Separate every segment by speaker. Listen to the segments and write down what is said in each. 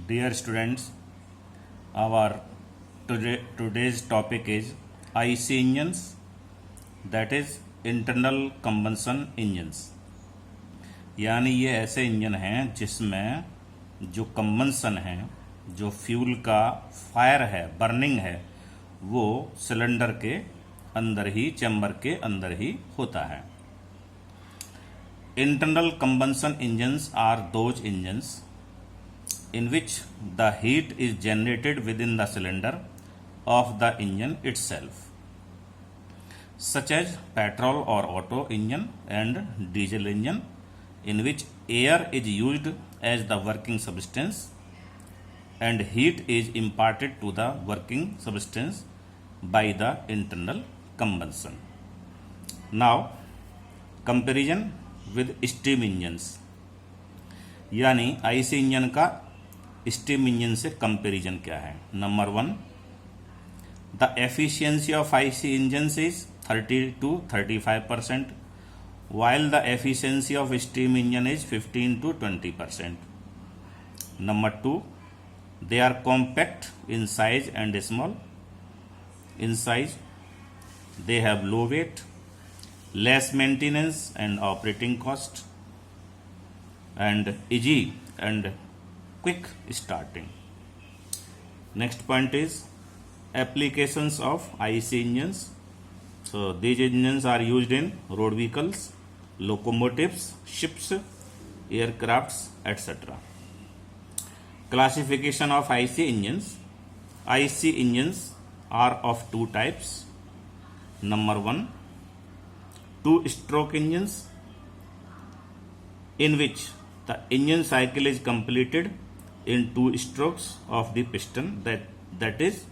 Speaker 1: Dear students, our today's topic is IC engines, that is internal combustion engines. यानी ये ऐसे engine हैं जिसमें जो कंबंसन है, जो फ्यूल का फायर है, बर्निंग है, वो सिलेंडर के अंदर ही, चैम्बर के अंदर ही होता है. Internal combustion engines are those engines in which the heat is generated within the cylinder of the engine itself, such as petrol or auto engine and diesel engine, in which air is used as the working substance and heat is imparted to the working substance by the internal combustion. Now, comparison with steam engines. यानी IC engine का steam engine से comparison क्या है. Number 1, the efficiency of IC engine is 30 to 35%, while the efficiency of steam engine is 15 to 20%. Number 2, they are compact in size and small. In size, they have low weight, less maintenance and operating cost, and easy and quick starting. Next point is applications of IC engines. So these engines are used in road vehicles, locomotives, ships, aircrafts, etc. Classification of IC engines. IC engines are of two types. Number 1, two-stroke engines, in which the engine cycle is completed in 2 strokes of the piston, that is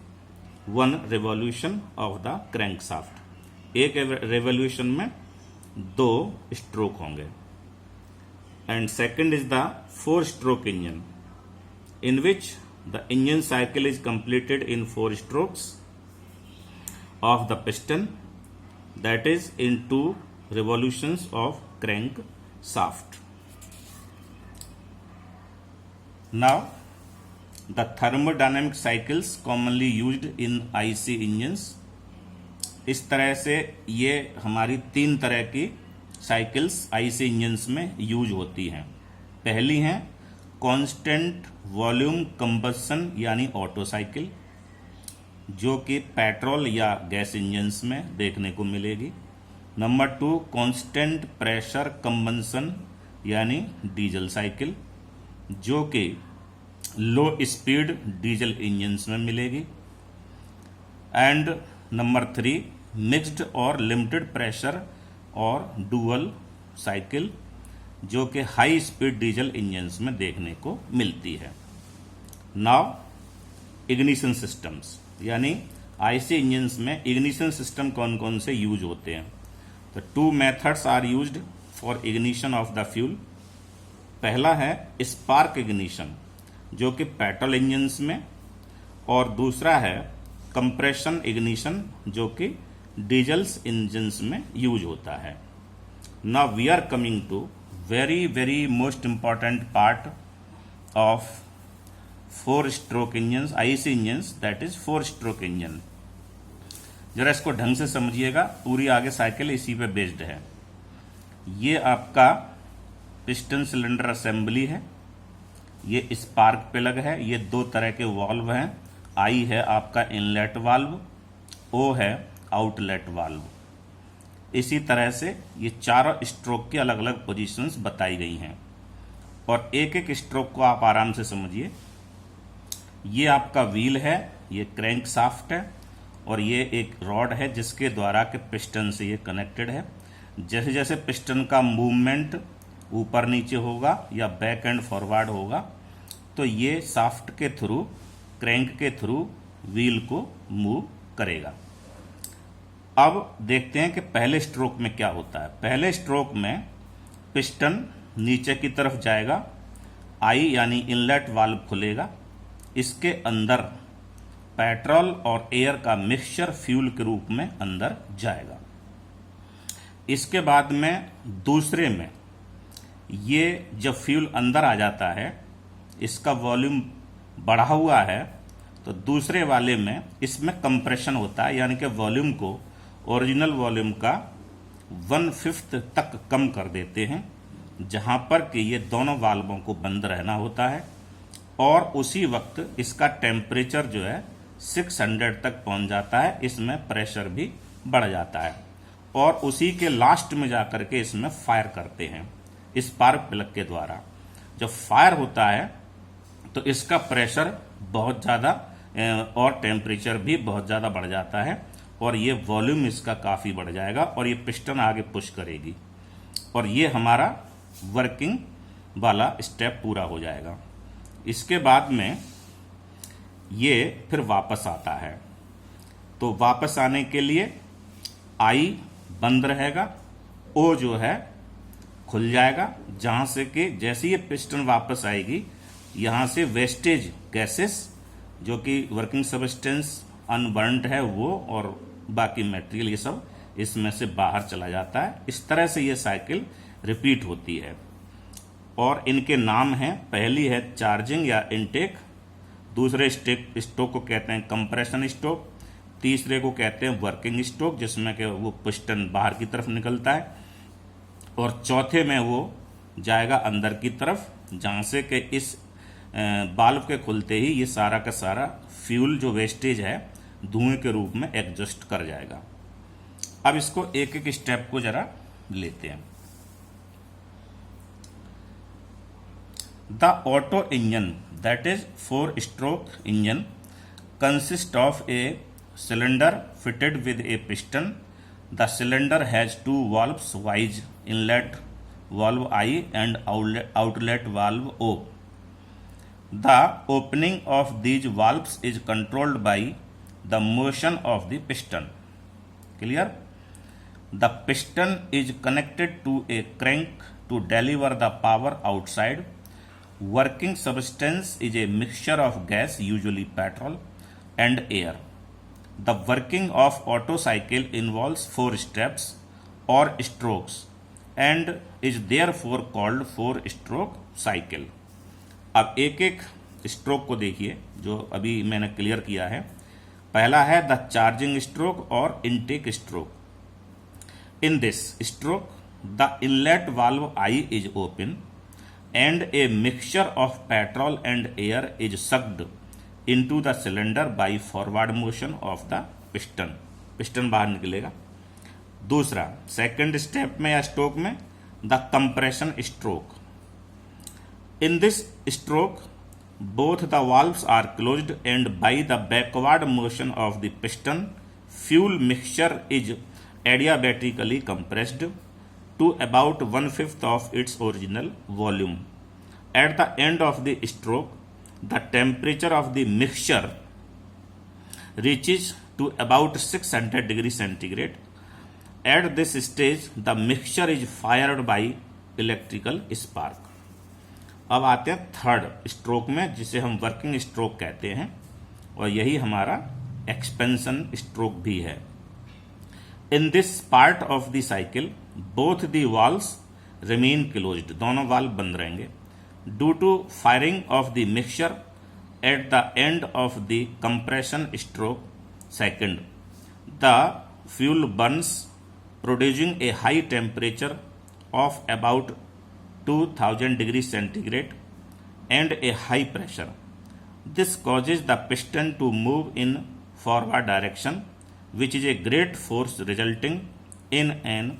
Speaker 1: 1 revolution of the crankshaft. एक revolution में 2 stroke होंगे. And second is the 4-stroke engine, in which the engine cycle is completed in 4 strokes of the piston, that is in 2 revolutions of crankshaft. Now, the thermodynamic cycles commonly used in IC engines. इस तरह से ये हमारी 3 तरह की cycles IC engines में use होती हैं. पहली है कांस्टेंट वॉल्यूम कंबशन यानी ऑटो साइकिल, जो कि पेट्रोल या गैस इंजन्स में देखने को मिलेगी. नंबर 2, कांस्टेंट प्रेशर कंबशन यानी डीजल साइकिल, जो कि लो स्पीड डीजल इंजन्स में मिलेगी. एंड नंबर 3, मिक्स्ड और लिमिटेड प्रेशर और डुअल साइकिल, जो कि हाई स्पीड डीजल इंजन्स में देखने को मिलती है. नाउ इग्निशन सिस्टम्स, यानी आईसी इंजन्स में इग्निशन सिस्टम कौन कौन से यूज होते हैं. तो 2 methods are used for ignition of the fuel. पहला है स्पार्क इग्निशन, जो कि पेट्रोल इंजन्स में, और दूसरा है कंप्रेशन इग्निशन, जो कि डीजल्स इंजन्स में यूज होता है. Now we are coming to very very most important part of 4-स्ट्रोक engines, IC engines, that is 4-स्ट्रोक इंजन. जरा इसको ढंग से समझिएगा, पूरी आगे साइकिल इसी पे बेस्ड है. ये आपका पिस्टन सिलेंडर असेंबली है, ये स्पार्क प्लग है, ये 2 तरह के वाल्व हैं. आई है आपका इनलेट वाल्व, ओ है आउटलेट वाल्व. इसी तरह से ये 4 स्ट्रोक की अलग अलग पोजीशंस बताई गई हैं, और एक एक स्ट्रोक को आप आराम से समझिए. ये आपका व्हील है, ये क्रैंक शाफ्ट है, और ये एक रॉड है जिसके द्वारा के पिस्टन से ये कनेक्टेड है. जैसे जैसे पिस्टन का मूवमेंट ऊपर नीचे होगा या बैक एंड फॉरवर्ड होगा, तो ये शाफ्ट के थ्रू, क्रैंक के थ्रू व्हील को मूव करेगा. अब देखते हैं कि पहले स्ट्रोक में क्या होता है. पहले स्ट्रोक में पिस्टन नीचे की तरफ जाएगा, आई यानी इनलेट वाल्व खुलेगा, इसके अंदर पेट्रोल और एयर का मिक्सचर फ्यूल के रूप में अंदर जाएगा. इसके बाद में दूसरे में ये जब फ्यूल अंदर आ जाता है, इसका वॉल्यूम बढ़ा हुआ है तो दूसरे वाले में इसमें कंप्रेशन होता है, यानी कि वॉल्यूम को ओरिजिनल वॉल्यूम का 1/5 तक कम कर देते हैं, जहां पर कि ये दोनों वाल्वों को बंद रहना होता है और उसी वक्त इसका टेम्परेचर जो है 600 तक पहुंच जाता है, इसमें प्रेशर भी बढ़ जाता है और उसी के लास्ट में जाकर के इसमें फायर करते हैं स्पार्क प्लग के द्वारा। जब फायर होता है तो इसका प्रेशर बहुत ज़्यादा और टेम्परेचर भी बहुत ज़्यादा बढ़ जाता है और ये वॉल्यूम इसका काफ़ी बढ़ जाएगा और ये पिस्टन आगे पुश करेगी और ये हमारा वर्किंग वाला स्टेप पूरा हो जाएगा। इसके बाद में ये फिर वापस आता है, तो वापस आने के लिए आई बंद रहेगा, ओ जो है खुल जाएगा, जहां से कि जैसे ये पिस्टन वापस आएगी यहां से वेस्टेज गैसेस जो कि वर्किंग सब्सटेंस अनबर्न्ड है वो और बाकी मटेरियल ये सब इसमें से बाहर चला जाता है। इस तरह से ये साइकिल रिपीट होती है और इनके नाम हैं, पहली है चार्जिंग या इनटेक, दूसरे स्ट्रोक को कहते हैं कंप्रेशन स्ट्रोक, तीसरे को कहते हैं वर्किंग स्ट्रोक जिसमें कि वो पिस्टन बाहर की तरफ निकलता है और चौथे में वो जाएगा अंदर की तरफ, जहां से कि इस बाल्व के खुलते ही ये सारा का सारा फ्यूल जो वेस्टेज है धुएं के रूप में एडजस्ट कर जाएगा। अब इसको एक एक स्टेप को जरा लेते हैं। The auto engine that is 4-stroke engine consist of A cylinder fitted with a piston. The cylinder has two valves, wise inlet valve I and outlet valve O. The opening of these valves is controlled by the motion of the piston. Clear? The piston is connected to a crank to deliver the power outside. Working substance is a mixture of gas, usually petrol, and air. The working of Otto cycle involves 4 steps or strokes and is therefore called 4-stroke cycle. अब एक एक stroke को देखिए जो अभी मैंने clear किया है। पहला है द चार्जिंग स्ट्रोक और intake stroke. In this stroke, the inlet valve I is open and a mixture of petrol and air is sucked into the cylinder by forward motion of the piston. Piston बाहर निकलेगा। दूसरा second step में या stroke में the compression stroke. In this stroke, both the valves are closed and by the backward motion of the piston, fuel mixture is adiabatically compressed to about 1/5 of its original volume. At the end of the stroke, the temperature of the mixture reaches to about 600 degrees centigrade. At this stage, the mixture is fired by electrical spark. अब आते हैं third stroke में जिसे हम working stroke कहते हैं और यही हमारा एक्सपेंशन स्ट्रोक भी है। In this part of the cycle both the valves remain closed, दोनों वाल्व बंद रहेंगे due to firing of the mixture at the end of the compression stroke second. The fuel burns producing a high temperature of about 2000 degrees centigrade and a high pressure. This causes the piston to move in forward direction, which is a great force resulting in an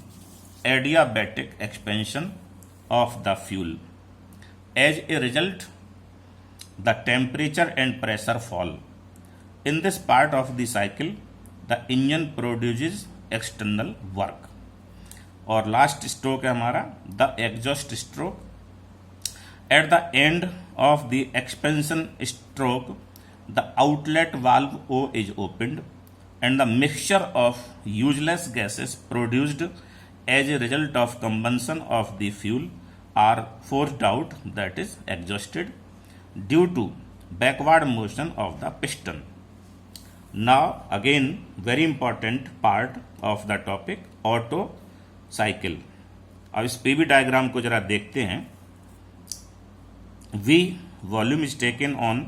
Speaker 1: adiabatic expansion of the fuel. As a result, the temperature and pressure fall. In this part of the cycle, the engine produces external work. और last stroke है हमारा the exhaust stroke. At the end of the expansion stroke the outlet valve O is opened and the mixture of useless gases produced as a result of combustion of the fuel are forced out, that is exhausted due to backward motion of the piston. Now again very important part of the topic auto cycle. अब इस PV diagram को जरा देखते हैं। V volume is taken on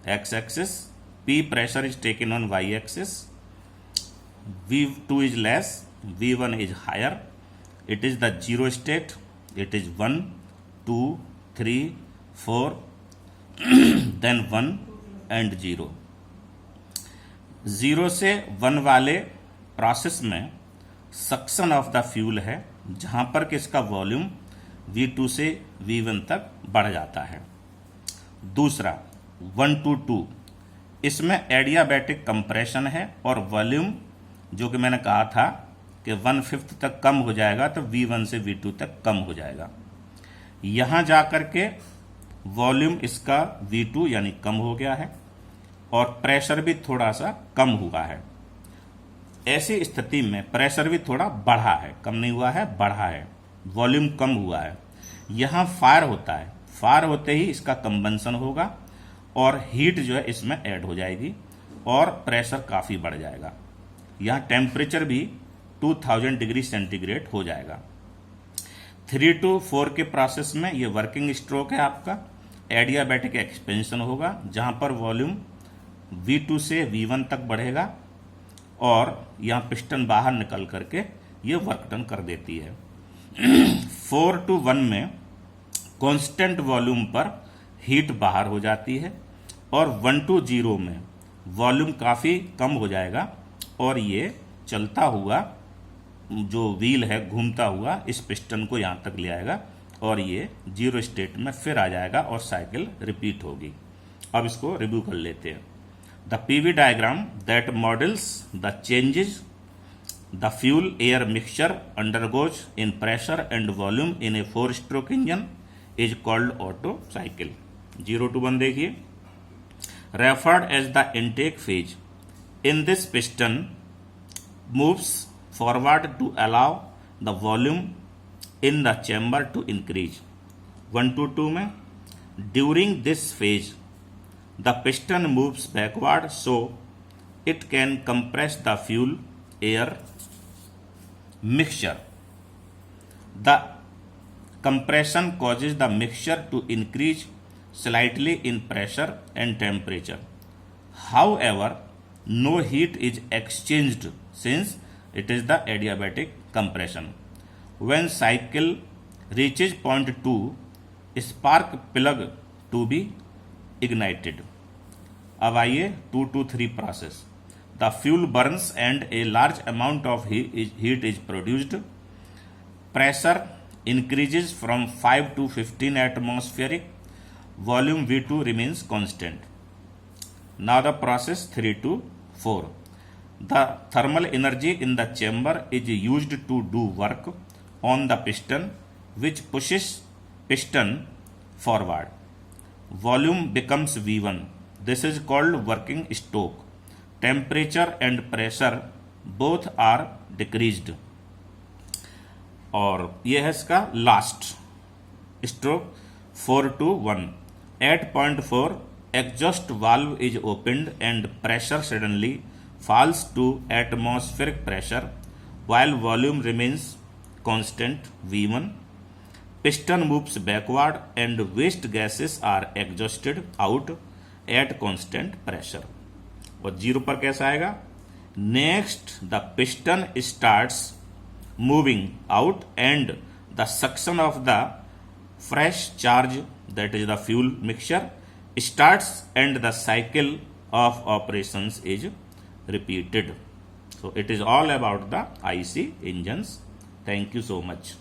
Speaker 1: x axis, P pressure is taken on y axis, V2 is less, V1 is higher. It is the zero state. It is 1, 2, 3, 4, then 1 and 0. 0 से 1 वाले process में suction of the fuel है, जहां पर कि इसका volume V2 से V1 तक बढ़ जाता है। दूसरा 1 to 2, इसमें एडियाबैटिक कंप्रेशन है और वॉल्यूम जो कि मैंने कहा था कि 1/5 तक कम हो जाएगा, तो V1 से V2 तक कम हो जाएगा। यहां जाकर के वॉल्यूम इसका V2 यानी कम हो गया है और प्रेशर भी थोड़ा सा कम हुआ है। ऐसी स्थिति में प्रेशर भी थोड़ा बढ़ा है, कम नहीं हुआ है, बढ़ा है, वॉल्यूम कम हुआ है। यहां फायर होता है, फायर होते ही इसका कंबंशन होगा और हीट जो है इसमें ऐड हो जाएगी और प्रेशर काफी बढ़ जाएगा। यहां टेम्परेचर भी 2000 डिग्री सेंटीग्रेड हो जाएगा। 3 to 4 के प्रोसेस में ये वर्किंग स्ट्रोक है आपका, एडियाबैटिक एक्सपेंशन होगा, जहां पर वॉल्यूम V2 से V1 तक बढ़ेगा और यहां पिस्टन बाहर निकल करके ये वर्क डन कर देती है। 4 to 1 में कांस्टेंट वॉल्यूम पर हीट बाहर हो जाती है और 1 to 0 में वॉल्यूम काफी कम हो जाएगा और ये चलता हुआ जो व्हील है घूमता हुआ इस पिस्टन को यहां तक ले आएगा और ये जीरो स्टेट में फिर आ जाएगा और साइकिल रिपीट होगी। अब इसको रिव्यू कर लेते हैं। The PV diagram that models the changes the fuel air mixture undergoes in pressure and volume in a 4-stroke engine is called auto cycle. 0 to 1 देखिए, referred as the intake phase. In this piston moves forward to allow the volume in the chamber to increase. 1 to 2 में during this phase the piston moves backward so it can compress the fuel air mixture. The compression causes the mixture to increase slightly in pressure and temperature. However, no heat is exchanged since it is the adiabatic compression. When cycle reaches point 2, spark plug to be ignited. अब आइए 2 to 3 process. The fuel burns and a large amount of heat is produced. Pressure increases from 5 to 15 atmospheric. Volume V2 remains constant. Now the process 3 to 4. The thermal energy in the chamber is used to do work on the piston, which pushes piston forward. Volume becomes V1. This is called working stroke. Temperature and pressure both are decreased. और यह है इसका last stroke 4 to 1. At point 4, exhaust valve is opened and pressure suddenly falls to atmospheric pressure while volume remains constant V1. Piston moves backward and waste gases are exhausted out at constant pressure. और 0 पर कैसा आएगा? Next, the piston starts moving out and the suction of the fresh charge, that is the fuel mixture, starts and the cycle of operations is repeated. So it is all about the IC engines. Thank you so much.